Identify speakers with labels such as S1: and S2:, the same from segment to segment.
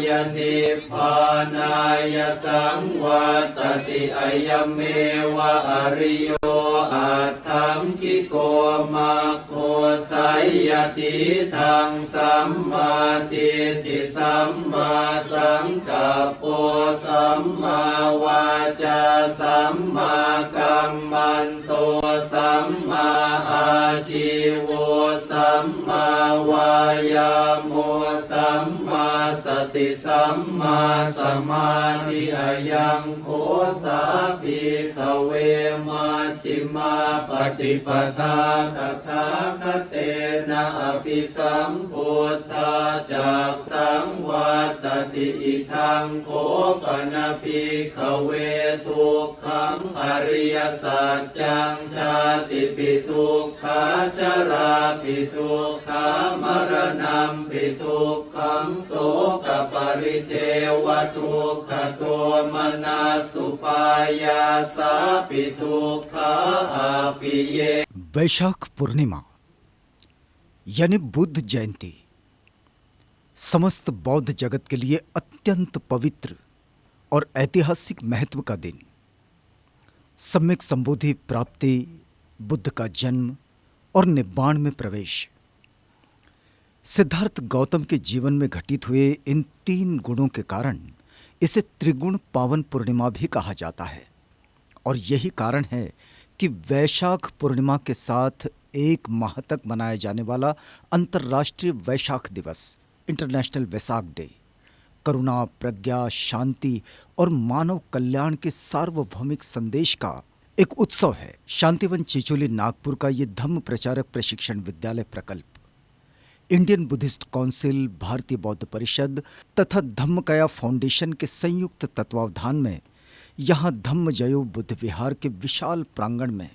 S1: ยนิพพานายสังวัตติอายเมวะอริโยอัตถังคิโกมัคโคสัยยทิทังสัมมาทิฏฐิสัมมาสังกัปโปสัมมาวาจาสัมมากัมมันโตสัมมาอาชีโวสัมมาวายาโมสัมมาสติสัมมาสมาธิอายังโคสาภิกขเวมาชิมาปฏิปทาตถาคเตนะอภิสัมพุทธาจักสังวัตติอิทังโคปนะภิกขเวทุกขังอริยสัจจังชาติปิทุกขาชราปิทุกขามรณะปิทุกขังโสกปริเทวทุกขโทมนัสสุปายาสาปิทุกขาอาปิเย।
S2: वैशाख पूर्णिमा यानी बुद्ध जयंती समस्त बौद्ध जगत के लिए अत्यंत पवित्र और ऐतिहासिक महत्व का दिन। सम्यक संबोधि प्राप्ति, बुद्ध का जन्म और निब्बाण में प्रवेश। सिद्धार्थ गौतम के जीवन में घटित हुए इन 3 गुणों के कारण इसे त्रिगुण पावन पूर्णिमा भी कहा जाता है। और यही कारण है कि वैशाख पूर्णिमा के साथ 1 माह तक मनाया जाने वाला अंतर्राष्ट्रीय वैशाख दिवस इंटरनेशनल वैसाख डे करुणा, प्रज्ञा, शांति और मानव कल्याण के सार्वभौमिक संदेश का एक उत्सव है। शांतिवन चिचोली नागपुर का ये धम्म प्रचारक प्रशिक्षण विद्यालय प्रकल्प इंडियन बुद्धिस्ट काउंसिल, भारतीय बौद्ध परिषद तथा धम्मकाया फाउंडेशन के संयुक्त तत्वावधान में यहाँ धम्म जयो बुद्ध विहार के विशाल प्रांगण में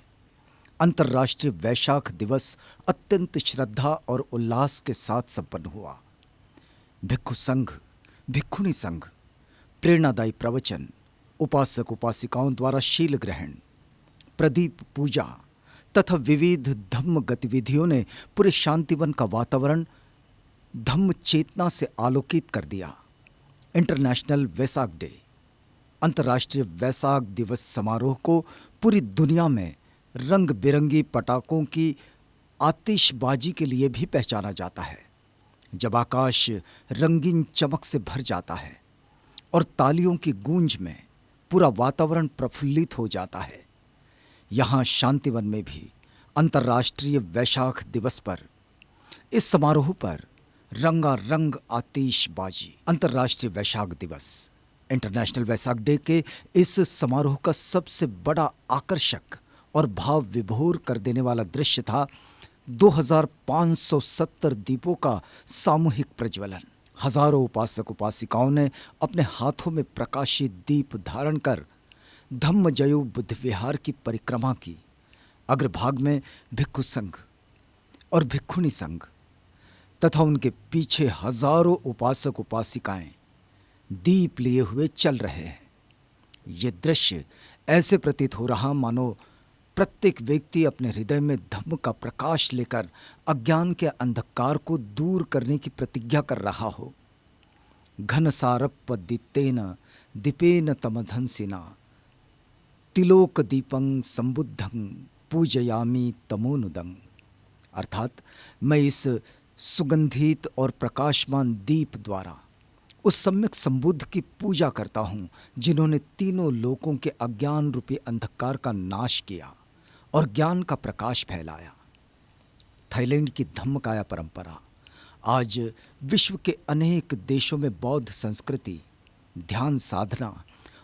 S2: अंतर्राष्ट्रीय वैशाख दिवस अत्यंत श्रद्धा और उल्लास के साथ संपन्न हुआ। भिक्षु संघ, भिक्षुणी संघ, प्रेरणादायी प्रवचन, उपासक उपासिकाओं द्वारा शील ग्रहण, प्रदीप पूजा तथा विविध धम्म गतिविधियों ने पूरे शांतिवन का वातावरण धम्म चेतना से आलोकित कर दिया। इंटरनेशनल वैसाख डे अंतर्राष्ट्रीय वैसाख दिवस समारोह को पूरी दुनिया में रंग बिरंगी पटाखों की आतिशबाजी के लिए भी पहचाना जाता है। जब आकाश रंगीन चमक से भर जाता है और तालियों की गूंज में पूरा वातावरण प्रफुल्लित हो जाता है, यहाँ शांतिवन में भी अंतर्राष्ट्रीय वैशाख दिवस पर इस समारोह पर रंगारंग आतिशबाजी। अंतर्राष्ट्रीय वैशाख दिवस इंटरनेशनल वैसाख डे के इस समारोह का सबसे बड़ा आकर्षक और भाव विभोर कर देने वाला दृश्य था 2570 दीपों का सामूहिक प्रज्वलन। हजारों उपासक उपासिकाओं ने अपने हाथों में प्रकाशित दीप धारण कर धम्म जयो बुद्ध विहार की परिक्रमा की। अग्रभाग में भिक्षु संघ और भिक्षुणी संघ तथा उनके पीछे हजारों उपासक उपासिकाएं दीप लिए हुए चल रहे हैं। ये दृश्य ऐसे प्रतीत हो रहा मानो प्रत्येक व्यक्ति अपने हृदय में धम्म का प्रकाश लेकर अज्ञान के अंधकार को दूर करने की प्रतिज्ञा कर रहा हो। घनसारप्पदित्तेन दीपेन तमधंसिना तिलोक दीपं संबुद्धं पूजयामि तमोनुदं। अर्थात मैं इस सुगंधित और प्रकाशमान दीप द्वारा उस सम्यक संबुद्ध की पूजा करता हूँ जिन्होंने तीनों लोकों के अज्ञान रूपी अंधकार का नाश किया और ज्ञान का प्रकाश फैलाया। थाईलैंड की धम्मकाया परंपरा आज विश्व के अनेक देशों में बौद्ध संस्कृति, ध्यान साधना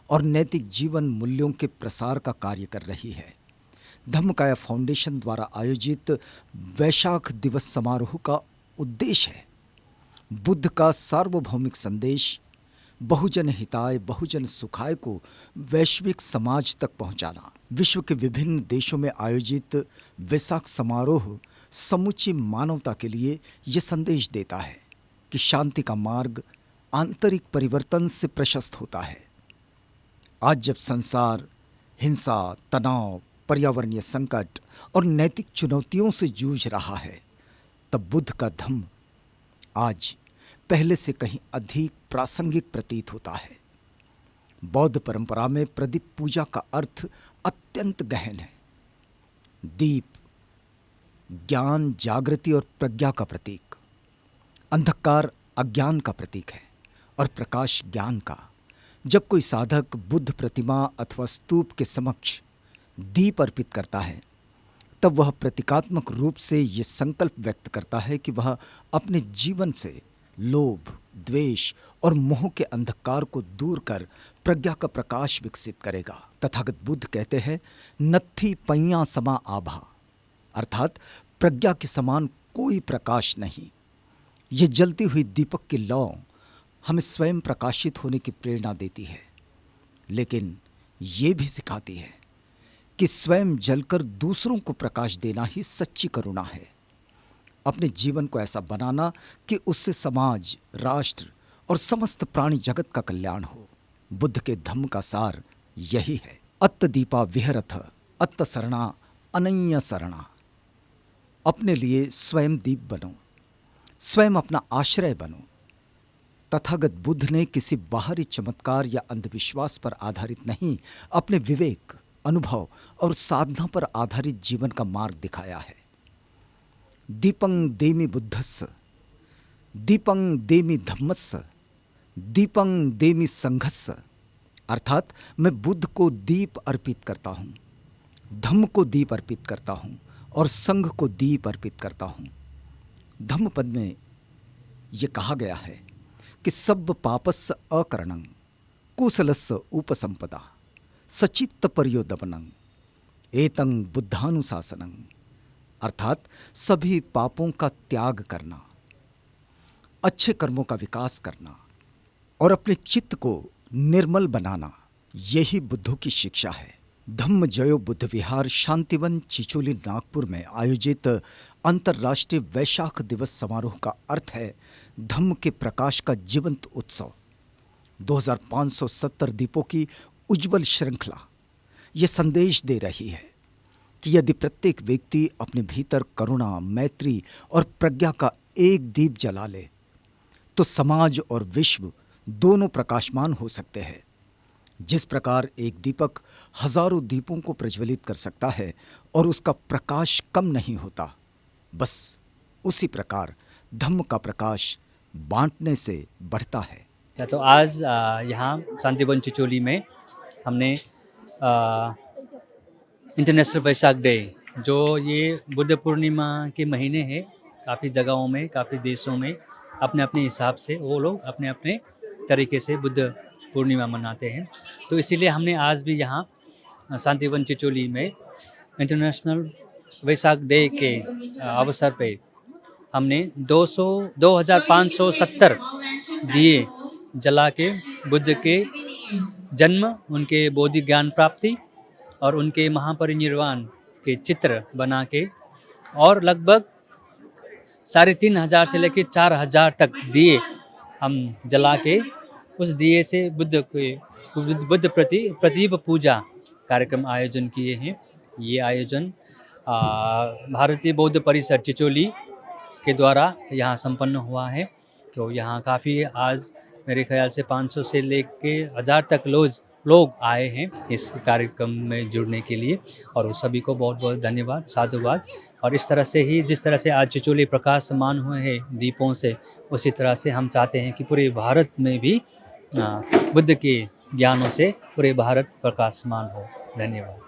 S2: और नैतिक जीवन मूल्यों के प्रसार का कार्य कर रही है। धम्मकाया फाउंडेशन द्वारा आयोजित वैशाख दिवस समारोह का उद्देश्य है बुद्ध का सार्वभौमिक संदेश बहुजन हिताय बहुजन सुखाय को वैश्विक समाज तक पहुंचाना। विश्व के विभिन्न देशों में आयोजित वैसाख समारोह समूची मानवता के लिए यह संदेश देता है कि शांति का मार्ग आंतरिक परिवर्तन से प्रशस्त होता है। आज जब संसार हिंसा, तनाव, पर्यावरणीय संकट और नैतिक चुनौतियों से जूझ रहा है, तब बुद्ध का धम्म आज पहले से कहीं अधिक प्रासंगिक प्रतीत होता है। बौद्ध परंपरा में प्रदीप पूजा का अर्थ अत्यंत गहन है। दीप ज्ञान, जागृति और प्रज्ञा का प्रतीक, अंधकार अज्ञान का प्रतीक है और प्रकाश ज्ञान का। जब कोई साधक बुद्ध प्रतिमा अथवा स्तूप के समक्ष दीप अर्पित करता है, तब वह प्रतीकात्मक रूप से ये संकल्प व्यक्त करता है कि वह अपने जीवन से लोभ, द्वेष और मोह के अंधकार को दूर कर प्रज्ञा का प्रकाश विकसित करेगा। तथागत बुद्ध कहते हैं, नत्थी पय्या समा आभा, अर्थात प्रज्ञा के समान कोई प्रकाश नहीं। ये जलती हुई दीपक की लौ हमें स्वयं प्रकाशित होने की प्रेरणा देती है, लेकिन ये भी सिखाती है कि स्वयं जलकर दूसरों को प्रकाश देना ही सच्ची करुणा है। अपने जीवन को ऐसा बनाना कि उससे समाज, राष्ट्र और समस्त प्राणी जगत का कल्याण हो। बुद्ध के धम्म का सार यही है। अत्त दीपा विहरथ अत्त शरणा अनन्य शरणा। अपने लिए स्वयं दीप बनो, स्वयं अपना आश्रय बनो। तथागत बुद्ध ने किसी बाहरी चमत्कार या अंधविश्वास पर आधारित नहीं, अपने विवेक, अनुभव और साधना पर आधारित जीवन का मार्ग दिखाया है। दीपं देमि बुद्धस्स, दीपं देमि धम्मस्स, दीपं देमि संघस्स, अर्थात मैं बुद्ध को दीप अर्पित करता हूँ, धम्म को दीप अर्पित करता हूँ और संघ को दीप अर्पित करता हूँ। धम्म पद में ये कहा गया है कि सब पापस्य अकरणं कुशलस्य उपसंपदा सचित्त पर्योदपनं एतं बुद्धानुशासनं, अर्थात सभी पापों का त्याग करना, अच्छे कर्मों का विकास करना और अपने चित्त को निर्मल बनाना, यही बुद्धों की शिक्षा है। धम्म जयो बुद्ध विहार शांतिवन चिचोली नागपुर में आयोजित अंतर्राष्ट्रीय वैशाख दिवस समारोह का अर्थ है धम्म के प्रकाश का जीवंत उत्सव। 2570 दीपों की उज्जवल श्रृंखला ये संदेश दे रही है कि यदि प्रत्येक व्यक्ति अपने भीतर करुणा, मैत्री और प्रज्ञा का एक दीप जला ले तो समाज और विश्व दोनों प्रकाशमान हो सकते हैं। जिस प्रकार एक दीपक हजारों दीपों को प्रज्वलित कर सकता है और उसका प्रकाश कम नहीं होता, बस उसी प्रकार धम्म का प्रकाश बांटने से बढ़ता है।
S3: तो आज यहाँ शांतिवन चिचोली में हमने इंटरनेशनल वैशाख डे, जो ये बुद्ध पूर्णिमा के महीने है, काफ़ी जगहों में, काफ़ी देशों में अपने अपने हिसाब से वो लोग अपने अपने तरीके से बुद्ध पूर्णिमा मनाते हैं। तो इसीलिए हमने आज भी यहाँ शांतिवन चिचोली में इंटरनेशनल वैशाख डे के अवसर पे हमने 2570 दिए जला के बुद्ध के जन्म, उनके बौद्धि ज्ञान प्राप्ति और उनके महापरिनिर्वाण के चित्र बना के और लगभग 3500 से लेकर 4000 तक दिए हम जला के उस दिए से बुद्ध प्रति प्रदीप पूजा कार्यक्रम आयोजन किए हैं। ये आयोजन भारतीय बौद्ध परिषद चिचोली के द्वारा यहाँ संपन्न हुआ है। तो यहाँ काफ़ी आज मेरे ख्याल से 500 से लेके 1000 तक लोग आए हैं इस कार्यक्रम में जुड़ने के लिए, और उस सभी को बहुत बहुत धन्यवाद, साधुवाद। और इस तरह से ही जिस तरह से आज चिचोली प्रकाशमान हुए हैं दीपों से, उसी तरह से हम चाहते हैं कि पूरे भारत में भी बुद्ध के ज्ञानों से पूरे भारत प्रकाशमान हो। धन्यवाद।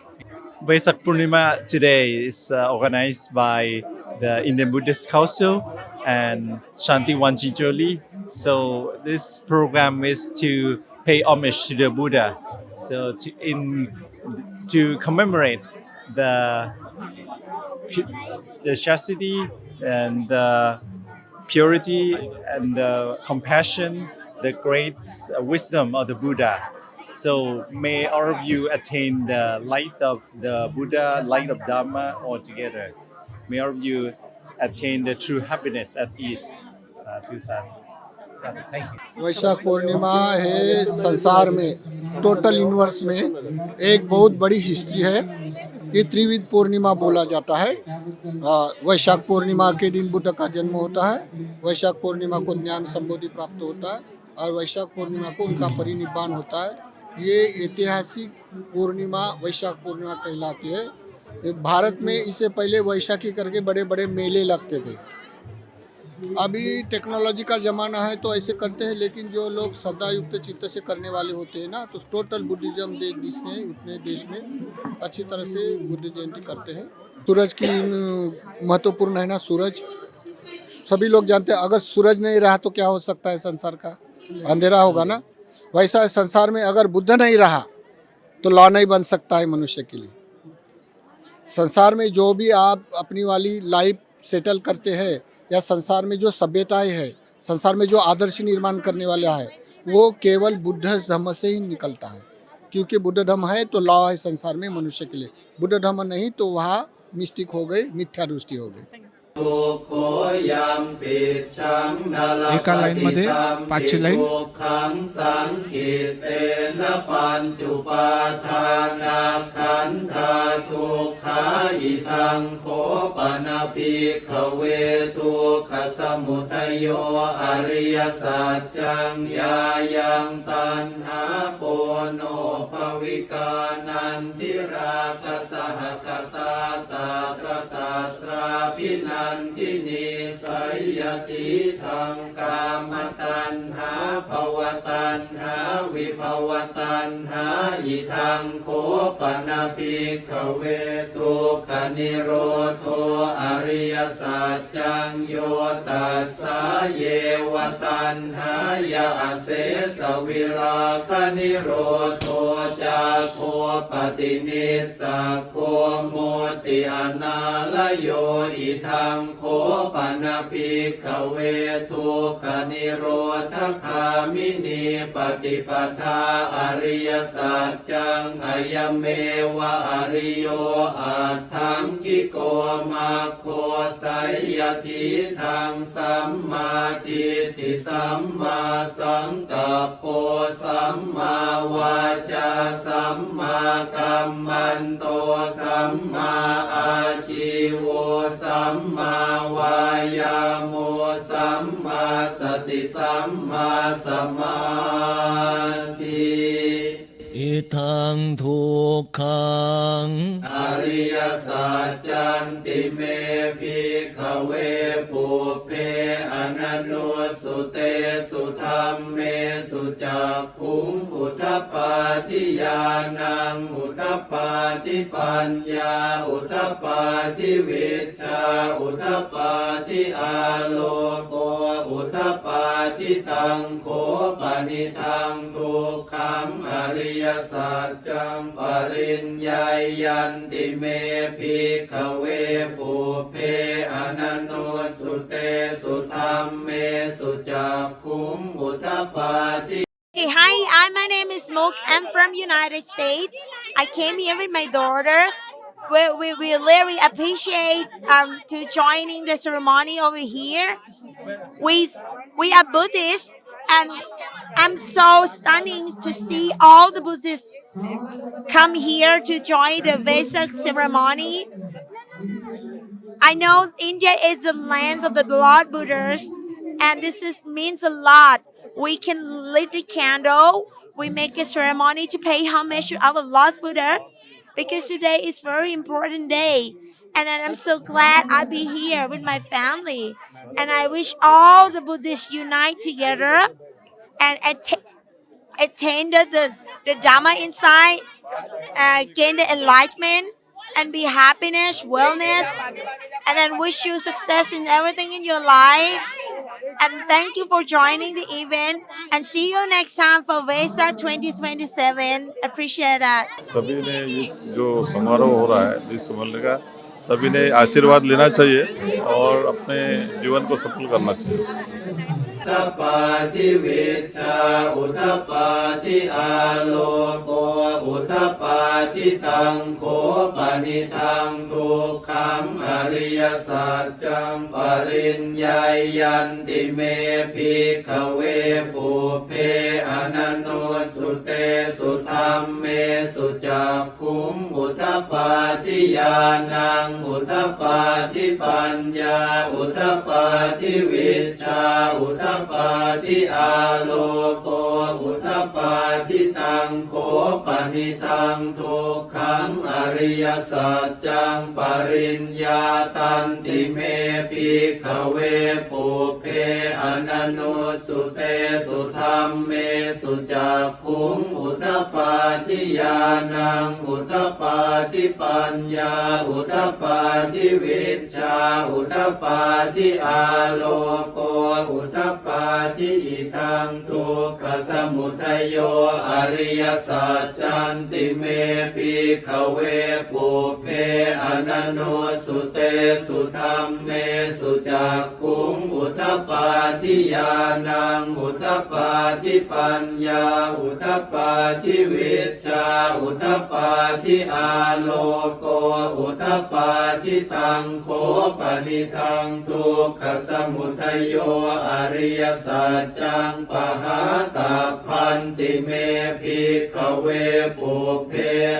S4: Vesak Purnima today is organized by the Indian Buddhist Council and Shanti Wanchicholi. So this program is to pay homage to the Buddha. So to commemorate the chastity and the purity and the compassion, the great wisdom of the Buddha. So may all of you attain the light of the Buddha, light of Dharma altogether. May all of you attain the true happiness at ease. Sadhu, sadhu. Thank you.
S5: Vaishakh Purnima है संसार में, total universe में एक बहुत बड़ी history है। ये त्रिविध पूर्णिमा बोला जाता है। वैशाख पूर्णिमा के दिन बुद्ध का जन्म होता है, वैशाख पूर्णिमा को ज्ञान संबोधि प्राप्त होता है और वैशाख पूर्णिमा को उनका परिनिब्बान होता है। ये ऐतिहासिक पूर्णिमा वैशाख पूर्णिमा कहलाती है। भारत में इससे पहले वैशाखी करके बड़े बड़े मेले लगते थे। अभी टेक्नोलॉजी का ज़माना है तो ऐसे करते हैं, लेकिन जो लोग श्रद्धायुक्त चित्त से करने वाले होते हैं ना, तो टोटल बुद्धिज्म जिसने उतने देश में अच्छी तरह से बुद्ध जयंती करते हैं। सूरज की महत्वपूर्ण है ना, सूरज सभी लोग जानते हैं। अगर सूरज नहीं रहा तो क्या हो सकता है, संसार का अंधेरा होगा ना। वैसा संसार में अगर बुद्ध नहीं रहा तो लॉ नहीं बन सकता है मनुष्य के लिए। संसार में जो भी आप अपनी वाली लाइफ सेटल करते हैं या संसार में जो सभ्यताएं है, संसार में जो आदर्श निर्माण करने वाला है, वो केवल बुद्ध धर्म से ही निकलता है। क्योंकि बुद्ध धर्म है तो लॉ है संसार में मनुष्य के लिए। बुद्ध धर्म नहीं तो वहाँ मिस्टिक हो गई, मिथ्या दृष्टि हो गई।
S6: एका लाईनमध्ये पाचशे लाईन
S1: นันทินีสัยยติทังกามตัณหาภวตัณหาวิภวตัณหาอิทังโคปนภิกขเวทุกขนิโรโธอริยสัจจังโยตัสสะเยวตัณหายะเสสวิราคนิโรโธจาโคปตินิสสะโคโมติอนาลโยอิทังโคปนภิกขเวทุกขนิโรธคามินีปฏิปทาอริยสัจจังอายเมวะอริโยอัตถังคิโกมาโคสัยยทิทังสัมมาทิฏฐิสัมมาสังกัปโปสัมมาวาจาสัมมากัมมันโตสัมมาอาชีโวสัมมาวายาโมสัมมาสติสัมมาสมาธิอิทังทุกขังอริยสัจจันติเมภิกขเวปุเพอนันโนสุเตสุธัมเมสุจักขุงอุทธปาทิญาณังอุทธปาทิปัญญาอุทธปาทิวิชชาอุทธปาทิอาโลโกอุทธปาทิตังโขปนิทังทุกขังอริยสัจจังปริญญายันติเมภิกขเวปุเพอนันโนสุเตสุธัมเมสุจักขุงอุทธปาทิ
S7: Hey, hi, my name is Mook. I'm from United States. I came here with my daughters. We really appreciate to joining the ceremony over here. We are Buddhists, and I'm so stunning to see all the Buddhists come here to join the Vesak ceremony. I know India is the land of the Lord Buddhas, and means a lot. We can lit the candle. We make a ceremony to pay homage to our Lord Buddha, because today is very important day. And I'm so glad I be here with my family. And I wish all the Buddhists unite together and attain the Dhamma inside, gain the enlightenment, and be happiness, wellness, and then wish you success in everything in your life. And thank you for joining the event. And see you next time for VESA 2027. Appreciate that.
S8: सभी ने इस जो समारोह हो रहा है इस समारोह का सभी ने आशीर्वाद लेना चाहिए और अपने जीवन को सफल करना चाहिए।
S1: ทปาทิวิชชาอุทปาทิอาโลโกอุทปาทิตังโขปนิทังทุกขังอริยสัจจังปริญญายันติเมภิกขเวปุเพอนันโนสุเตสุธรรมเมสุจักขุงอุทปาทิญาณังอุทปาทิปัญญาอุทปาทิวิชชาอุทปาทิอาโลโกอุทปาทิตังโขปนิทังทุกขังอริยสัจจังปริญญาตันติเมภิกขเวปุเพอนันโนสุเตสุธรรมเมสุจักขุงอุทปาทิญาณังอุทปาทิปัญญาอุทปาทิวิชชาอุทปาทิอาโลโกอุทปาทิอิทังทุกขสมุทัยโยอริยสัจจันติเมภิกขเวปุเพอนันโนสุเตสุธรรมเมสุจักขุงอุทปาทิญาณังอุทปาทิปัญญาอุทปาทิวิชชาอุทปาทิอาโลโกอุทปาทิตังโขปนิทังทุกขสมุทัยโยอริยสัจจังปหาตาพันติเมภิกขเวปุเพ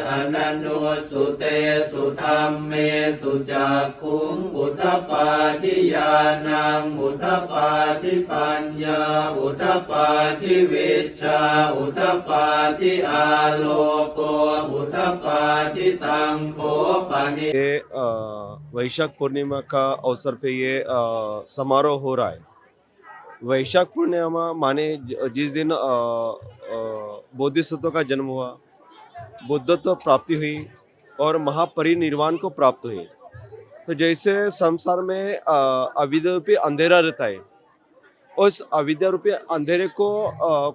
S1: อนันโนสุเตสุธรรมเมสุจักขุงอุทปาทิญาณังอุทปาทิปัญญาอุทปาทิวิชชาอุทปาทิอาโลโกอุทปาทิตังโขปนิ
S9: ये वैशाख पूर्णिमा का अवसर पे ये समारोह हो रहा है। वैशाख पूर्णिमा माने जिस दिन बोधिसत्व का जन्म हुआ, बुद्धत्व प्राप्ति हुई और महापरिनिर्वाण को प्राप्त हुई। तो जैसे संसार में अविद्या रूपी अंधेरा रहता है, उस अविद्या रूपी अंधेरे को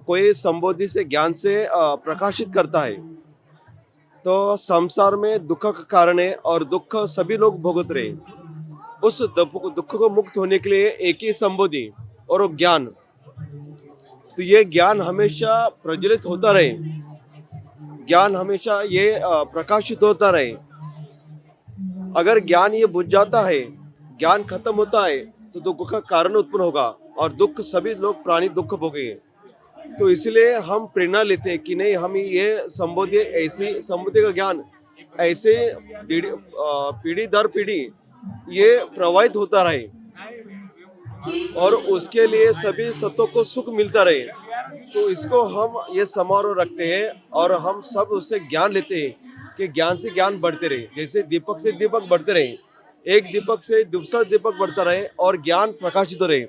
S9: कोई संबोधि से ज्ञान से प्रकाशित करता है। तो संसार में दुख का कारण है और दुख सभी लोग भुगत रहे। उस दुख को मुक्त होने के लिए एक ही संबोधि और ज्ञान। तो ये ज्ञान हमेशा प्रज्वलित होता रहे, ज्ञान हमेशा ये प्रकाशित होता रहे। अगर ज्ञान ये बुझ जाता है, ज्ञान खत्म होता है, तो दुख का कारण उत्पन्न होगा और दुख सभी लोग प्राणी दुख भोगेंगे। तो इसलिए हम प्रेरणा लेते हैं कि नहीं, हम ये संबोधि ऐसी संबोधि का ज्ञान ऐसे पीढ़ी दर पीढ़ी ये प्रवाहित होता रहे और उसके लिए सभी सत्यों को सुख मिलता रहे। तो इसको हम ये समारोह रखते हैं और हम सब उससे ज्ञान लेते हैं कि ज्ञान से ज्ञान बढ़ते रहे। जैसे दीपक से दीपक बढ़ते रहे, एक दीपक से दूसरा दीपक बढ़ता रहे और ज्ञान प्रकाशित रहे।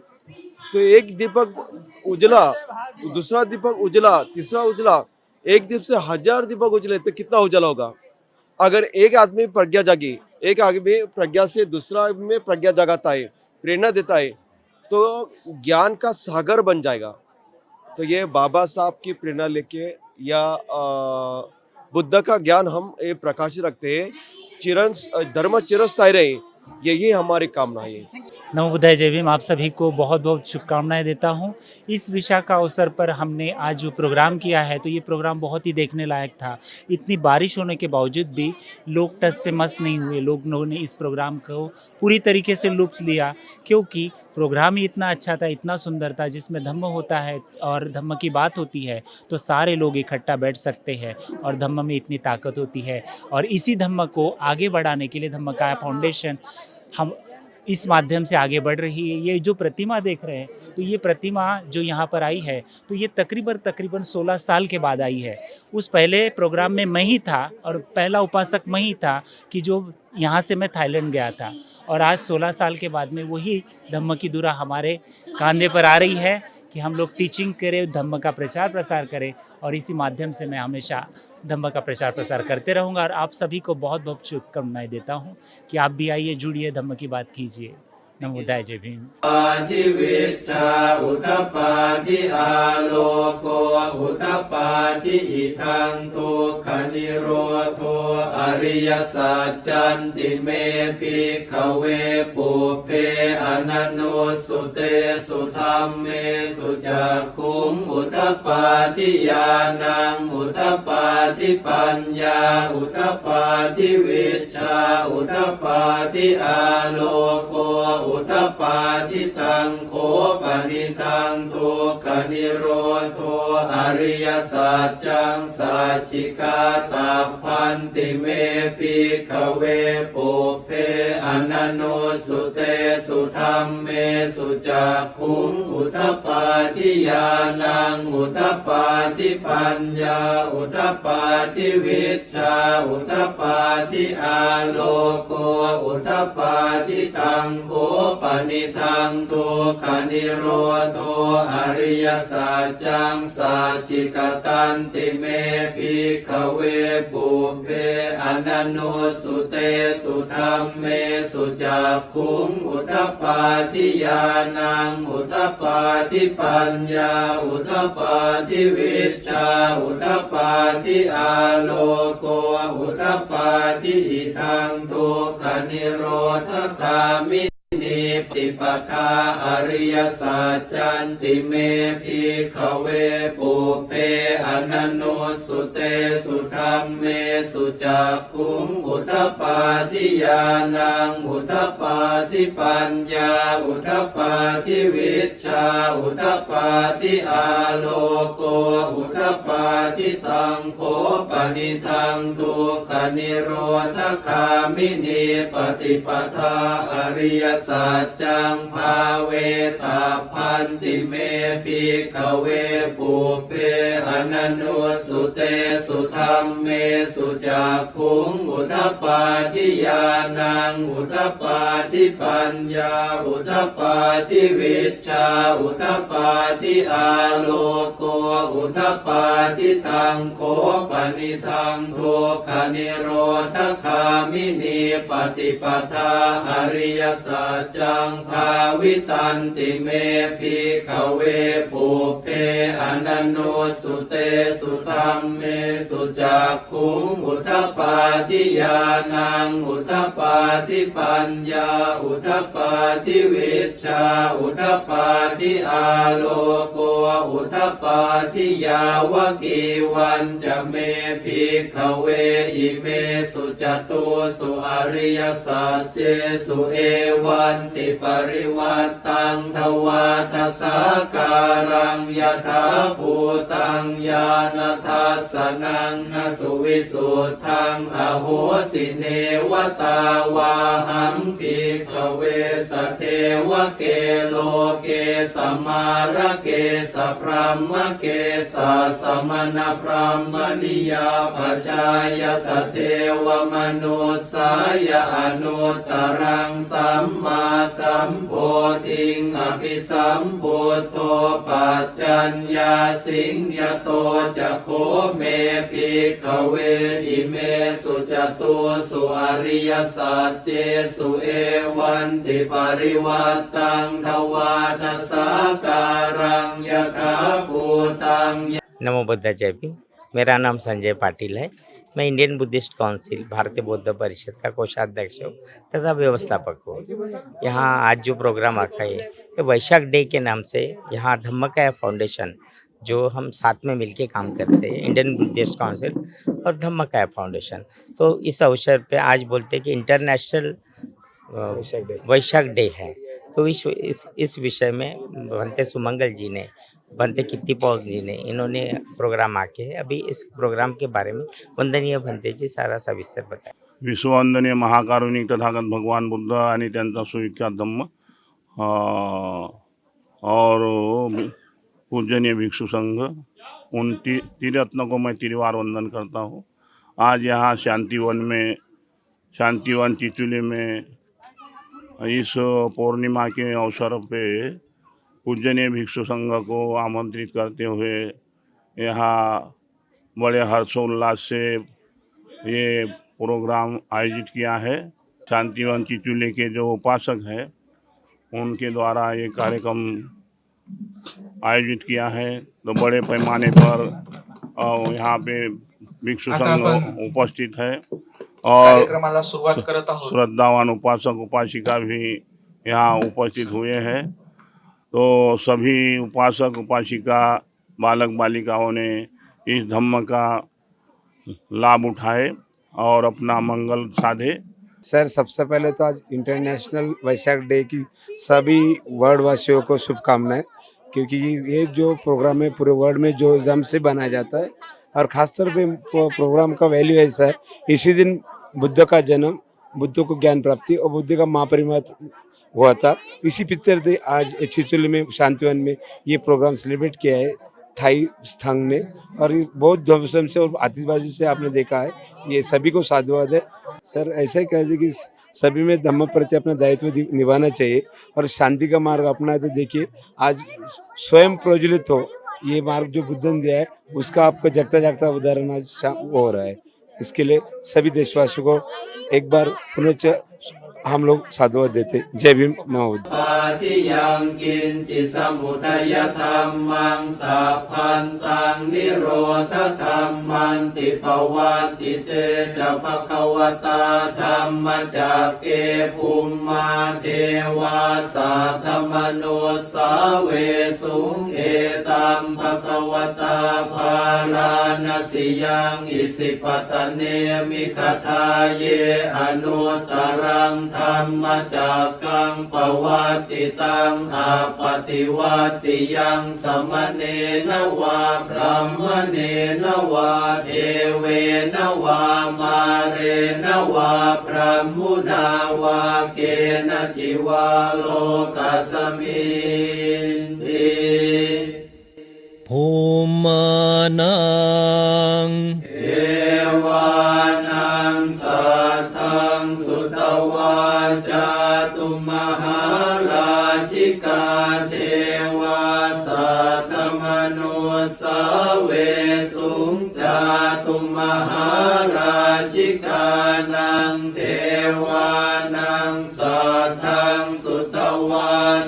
S9: तो एक दीपक उजला, दूसरा दीपक उजला, तीसरा उजला, एक दीप से 1000 दीपक उजले तो कितना उजला होगा। अगर एक आदमी प्रज्ञा जागी, एक आदमी प्रज्ञा से दूसरा में प्रज्ञा जगाता है, प्रेरणा देता है, तो ज्ञान का सागर बन जाएगा। तो ये बाबा साहब की प्रेरणा लेके या बुद्ध का ज्ञान हम ये प्रकाशित रखते हैं। धर्म चिरस्थायी रहे, यही हमारी कामना है।
S10: नमो बुद्धाय जय भीम। आप सभी को बहुत बहुत शुभकामनाएं देता हूं। इस विशाख का अवसर पर हमने आज जो प्रोग्राम किया है, तो ये प्रोग्राम बहुत ही देखने लायक था। इतनी बारिश होने के बावजूद भी लोग टस से मस नहीं हुए। लोगों ने इस प्रोग्राम को पूरी तरीके से लुत्फ लिया, क्योंकि प्रोग्राम ही इतना अच्छा था, इतना सुंदर था, जिसमें धम्म होता है और धम्म की बात होती है तो सारे लोग इकट्ठा बैठ सकते हैं और धम्म में इतनी ताकत होती है। और इसी धम्म को आगे बढ़ाने के लिए धम्मकाया फाउंडेशन हम इस माध्यम से आगे बढ़ रही है। ये जो प्रतिमा देख रहे हैं, तो ये प्रतिमा जो यहाँ पर आई है, तो ये तकरीबन 16 साल के बाद आई है। उस पहले प्रोग्राम में मैं ही था और पहला उपासक मैं ही था कि जो यहाँ से मैं थाईलैंड गया था, और आज 16 साल के बाद में वही धम्म की धुरा हमारे कांधे पर आ रही है कि हम लोग टीचिंग करें, धम्म का प्रचार प्रसार करें। और इसी माध्यम से मैं हमेशा धम्म का प्रचार प्रसार करते रहूँगा। और आप सभी को बहुत बहुत शुभकामनाएं देता हूँ कि आप भी आइए, जुड़िए, धम्म की बात कीजिए। नमो बुद्धाय जय भीम।
S1: ปาทิวิชชาอุทปปาทิอาโลโกอุทปปาทิอิทังทุกขนิโรโธอริยสัจจันติเมภิกขเวปุเพอนันโนสุเตสุธัมเมสุจักขุงอุทปปาทิญาณังอุทปปาทิปัญญาอุทปปาทิวิชชาอุทปปาทิอาโลโกอุทปปาทิตังโคปนิทังทุกขนิโรโธอริยสัจจังสัจจิกาตาพันติเมภิกขเวปุเพอนันโนสุเตสุธัมเมสุจักขุงอุทปปาทิญาณังอุทปปาทิปัญญาอุทปปาทิวิชชาอุทปปาทิอาโลโกอุทปปาทิตังโคปนิทังทุกขนิโรโธอริยสัจจังสัจจิกตันติเมภิกขเวปุเพอนันโนสุเตสุธัมเมสุจักขุงอุทปปาทิญาณังอุทปปาทิปัญญาอุทปปาทิวิชชาอุทปปาทิอาโลโกอุทปปาทิอิทังทุกขนิโรธคามินิปติปทาอริยสัจจันติเมภิกขเวปุเพอนันโนสุเตสุธัมเมสุจักขุงอุทปปาทิญาณังอุทปปาทิปัญญาอุทปปาทิวิชชาอุทปปาทิอาโลโกอุทปปาทิตังโคปนิทังทุกขนิโรธคามินิปฏิปทาอริยสัจจังภาเวตาพันติเมภิกขเวปุเพอนันโนสุเตสุธัมเมสุจักขุงอุทปปาทิญาณังอุทปปาทิปัญญาอุทปปาทิวิชชาอุทปปาทิอาโลโกอุทปปาทิตังโคปนิทังทุกขนิโรธคามินิปฏิปทาอริยสัจจังภาวิตันติเมภิกขเวปุเพอนันโนสุเตสุธัมเมสุจักขุงอุทปปาทิญาณังอุทปปาทิปัญญาอุทปปาทิวิชชาอุทปปาทิอาโลโกอุทปปาทิยาวกีวันจะเมภิกขเวอิเมสุจตุสุอริยสัจเจสุเอวันติปริวัตตังทวาทสาการังยถาภูตังญาณทัสสนังนสุวิสุทธังอโหสิเนวตาวาหังภิกขเวสเทวเกโลเกสมาระเกสพรหมเกสสมณพรหมนิยาปชายสเทวมนุสายอนุตตรังสัมมาสัมโพธิงอภิสัมพุทโธปัจจัญญาสิงยโตจะโคเมภิกขเวอิเมสุจตุสุอริยสัจเจสุเอวันติปริวัตตังทวาทสาการังยถาภูตัง
S11: नमो बुद्ध जय भीम। मेरा नाम संजय पाटिल है। मैं इंडियन बुद्धिस्ट काउंसिल भारतीय बौद्ध परिषद का कोषाध्यक्ष हूँ तथा व्यवस्थापक हूँ। यहाँ आज जो प्रोग्राम रखा है ये वैशाख डे के नाम से यहाँ धम्मकाया फाउंडेशन जो हम साथ में मिलके काम करते हैं, इंडियन बुद्धिस्ट काउंसिल और धम्मकाया फाउंडेशन, तो इस अवसर पे आज बोलते हैं कि इंटरनेशनल वैशाख डे है। तो इस विषय में भंते सुमंगल जी ने, भंते कित्तीपॉल जी ने, इन्होंने प्रोग्राम आके अभी इस प्रोग्राम के बारे में वंदनीय भंते जी सारा सविस्तर बताया।
S12: विश्ववंदनीय महाकारुणिक तथागत भगवान बुद्ध आणि त्यांचा सुविख्यात धम्म और पूजनीय भिक्षु संघ, उन त्रिरत्न को मैं त्रिवार वंदन करता हूँ। आज यहाँ शांतिवन चिचुली में इस पूर्णिमा के अवसर पे पूजनीय भिक्षु संघ को आमंत्रित करते हुए यहाँ बड़े हर्षोल्लास से ये प्रोग्राम आयोजित किया है। शांतिवन चिचुली के जो उपासक हैं उनके द्वारा ये कार्यक्रम आयोजित किया है। तो बड़े पैमाने पर यहाँ पे भिक्षु संघ उपस्थित है और श्रद्धावान उपासक उपासिका भी यहाँ उपस्थित हुए हैं। तो सभी उपासक उपासिका बालक बालिकाओं ने इस धम्म का लाभ उठाए और अपना मंगल साधे।
S13: सर, सबसे पहले तो आज इंटरनेशनल वैशाख डे की सभी वर्ल्ड वासियों को शुभकामनाएं, क्योंकि ये जो प्रोग्राम है पूरे वर्ल्ड में जो जम से बनाया जाता है और ख़ासतौर पे प्रोग्राम का वैल्यू ऐसा है, इसी दिन बुद्ध का जन्म, बुद्ध को ज्ञान प्राप्ति और बुद्ध का महापरिनिर्वाण हुआ था। इसी पिक्चर आज चिचोली में शांतिवन में ये प्रोग्राम सेलिब्रेट किया है थाई संघ ने, और ये बहुत धूमधाम से और आतिशबाजी से आपने देखा है। ये सभी को साधुवाद है। सर, ऐसा ही कह दे कि सभी में धम्म प्रति अपना दायित्व निभाना चाहिए और शांति का मार्ग अपनाए। तो देखिए आज स्वयं प्रज्वलित हो ये मार्ग जो बुद्ध ने दिया है, उसका आपको जगता जागता उदाहरण आज हो रहा है। इसके लिए सभी देशवासियों को एक बार पुनः हम लोग साधुवाद देते। जय भीम, नमो बुद्ध।
S1: पातियं किंचित समुदय धम्मं साफन्तं निरोध धम्मं तिपवति ते च भगवता धम्मचक्रे पुम्मा देवा साधमनो सावेषु एतं भगवता वाराणसीयं इसिपतने मिखथाये अनुत्तरं धम्मचक्रं पवतितं आपतिवतियं समनेन वा ब्रह्मणेन वा देवेन वा मारेण वा ब्रह्मणा वा केन चिवा लोकसमिति भूमानां देवानां साथं सुतवाचातु महाराजिका देवा सातमनो सवेषु जातु महाराजिकानां देवानां साथं सुतवातावतिं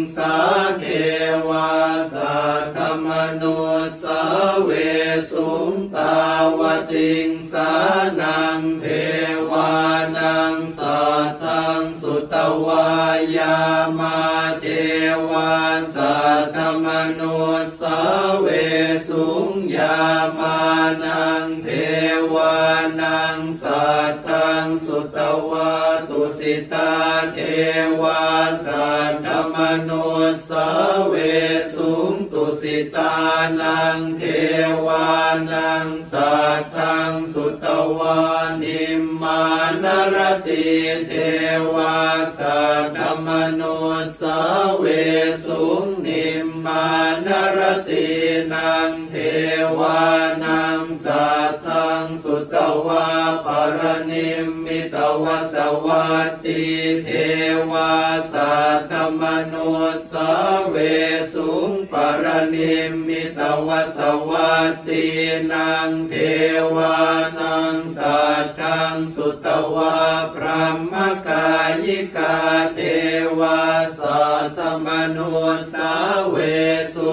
S1: साधेवा सातमनो सवेषु तावतिं सानं देवानां साथं सुतवायामा देवा सातमनो सवेषु यामानं देवानां साथं सुतवतुसिता देवा सातमनो सवेषु तुसितानां देवानां साथं सुतवानिम्मानरति देवा सातमनो सवेषु निम्मानरतीनां देवानां साथं सुतवा परनिम्मितवसवति देवा सातमनो सवेषु परनिम्मितवसवतीनां देवानां साथं सुतवा ब्रह्मकायिका देवा सातमनो सवेषु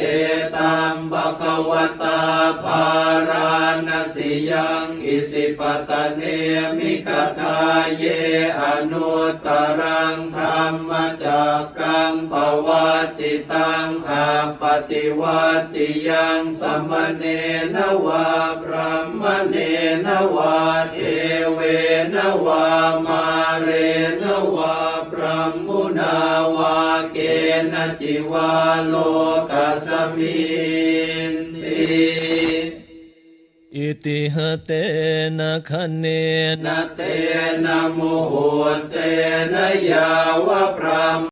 S1: एतां भगवता वाराणसीयं इसिपतने मिखथाये अनुत्तरं धम्मचक्रं पवतितं आपतिवतियं समनेन वा ब्रह्मणेन वा देवेन वा मारेण वा ब्रह्मणा वा केन चिवा लोकसमिति इति हतेन खनेन तेन मुहूर्तेन याव ब्रह्म